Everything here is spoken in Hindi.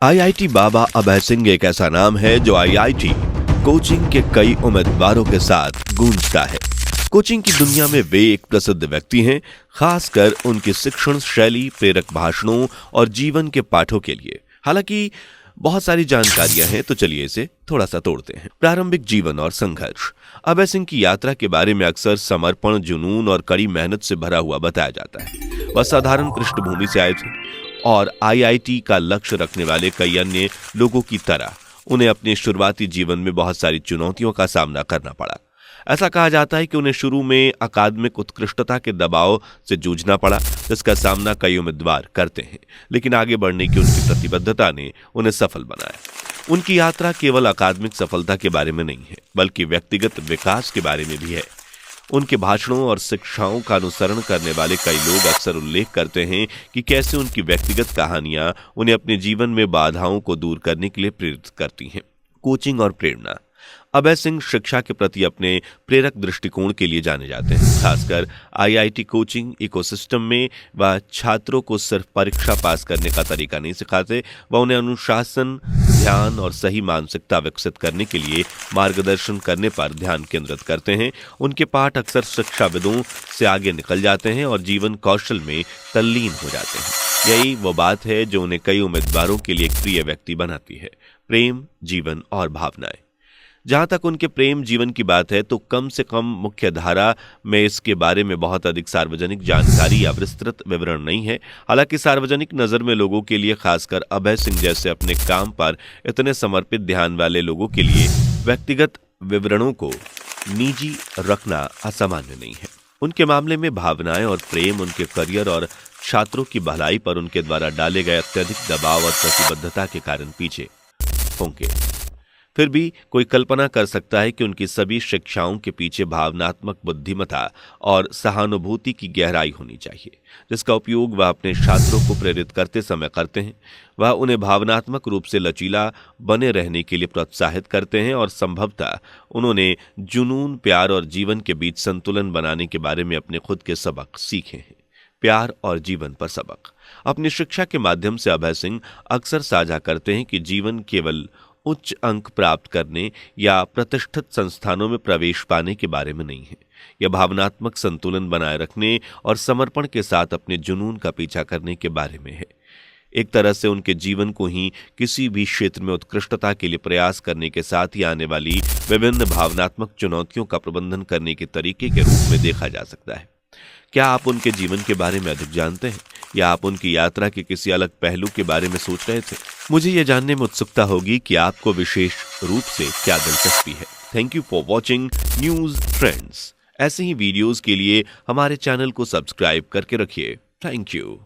आईआईटी बाबा अभय सिंह एक ऐसा नाम है जो आईआईटी कोचिंग के कई उम्मीदवारों के साथ गूंजता है। कोचिंग की दुनिया में वे एक प्रसिद्ध व्यक्ति हैं, खासकर उनकी शिक्षण शैली, प्रेरक भाषणों और जीवन के पाठों के लिए। हालांकि बहुत सारी जानकारियां हैं, तो चलिए इसे थोड़ा सा तोड़ते हैं। प्रारंभिक जीवन और संघर्ष। अभय सिंह की यात्रा के बारे में अक्सर समर्पण, जुनून और कड़ी मेहनत से भरा हुआ बताया जाता है। वह साधारण पृष्ठभूमि से आए थे और आईआईटी का लक्ष्य रखने वाले कई अन्य लोगों की तरह उन्हें अपने शुरुआती जीवन में बहुत सारी चुनौतियों का सामना करना पड़ा। ऐसा कहा जाता है कि उन्हें शुरू में अकादमिक उत्कृष्टता के दबाव से जूझना पड़ा, जिसका सामना कई उम्मीदवार करते हैं, लेकिन आगे बढ़ने की उनकी प्रतिबद्धता ने उन्हें सफल बनाया। उनकी यात्रा केवल अकादमिक सफलता के बारे में नहीं है, बल्कि व्यक्तिगत विकास के बारे में भी है। उनके भाषणों और शिक्षाओं का अनुसरण करने वाले कई लोग अक्सर उल्लेख करते हैं कि कैसे उनकी व्यक्तिगत कहानियां उन्हें अपने जीवन में बाधाओं को दूर करने के लिए प्रेरित करती हैं। कोचिंग और प्रेरणा। अभय सिंह शिक्षा के प्रति अपने प्रेरक दृष्टिकोण के लिए जाने जाते हैं। खासकर आईआईटी कोचिंग इकोसिस्टम में वह छात्रों को सिर्फ परीक्षा पास करने का तरीका नहीं सिखाते, वह उन्हें अनुशासन, ध्यान और सही मानसिकता विकसित करने के लिए मार्गदर्शन करने पर ध्यान केंद्रित करते हैं। उनके पाठ अक्सर शिक्षाविदों से आगे निकल जाते हैं और जीवन कौशल में तल्लीन हो जाते हैं। यही वो बात है जो उन्हें कई उम्मीदवारों के लिए एक प्रिय व्यक्ति बनाती है। प्रेम, जीवन और भावनाएं। जहां तक उनके प्रेम जीवन की बात है, तो कम से कम मुख्य धारा में इसके बारे में बहुत अधिक सार्वजनिक जानकारी या विस्तृत विवरण नहीं है। हालांकि सार्वजनिक नजर में लोगों के लिए, खासकर अभय सिंह जैसे अपने काम पर इतने समर्पित ध्यान वाले लोगों के लिए, व्यक्तिगत विवरणों को निजी रखना असामान्य नहीं है। उनके मामले में भावनाएं और प्रेम उनके करियर और छात्रों की भलाई पर उनके द्वारा डाले गए अत्यधिक दबाव और प्रतिबद्धता के कारण पीछे होंगे। फिर भी कोई कल्पना कर सकता है कि उनकी सभी शिक्षाओं के पीछे भावनात्मक बुद्धिमत्ता और सहानुभूति की गहराई होनी चाहिए, जिसका उपयोग वह अपने छात्रों को प्रेरित करते समय करते हैं। वह उन्हें भावनात्मक रूप से लचीला बने रहने के लिए प्रोत्साहित करते हैं और संभवतः उन्होंने जुनून, प्यार और जीवन के बीच संतुलन बनाने के बारे में अपने खुद के सबक सीखे हैं। प्यार और जीवन पर सबक। अपनी शिक्षा के माध्यम से अभय सिंह अक्सर साझा करते हैं कि जीवन केवल उच्च अंक प्राप्त करने या प्रतिष्ठित संस्थानों में प्रवेश पाने के बारे में नहीं है। यह भावनात्मक संतुलन बनाए रखने और समर्पण के साथ अपने जुनून का पीछा करने के बारे में है। एक तरह से उनके जीवन को ही किसी भी क्षेत्र में उत्कृष्टता के लिए प्रयास करने के साथ ही आने वाली विभिन्न भावनात्मक चुनौतियों का प्रबंधन करने के तरीके के रूप में देखा जा सकता है। क्या आप उनके जीवन के बारे में अधिक जानते हैं, या आप उनकी यात्रा के किसी अलग पहलू के बारे में सोच रहे थे? मुझे यह जानने में उत्सुकता होगी कि आपको विशेष रूप से क्या दिलचस्पी है। Thank you for watching news trends. ऐसे ही वीडियोस के लिए हमारे चैनल को सब्सक्राइब करके रखिए। Thank you.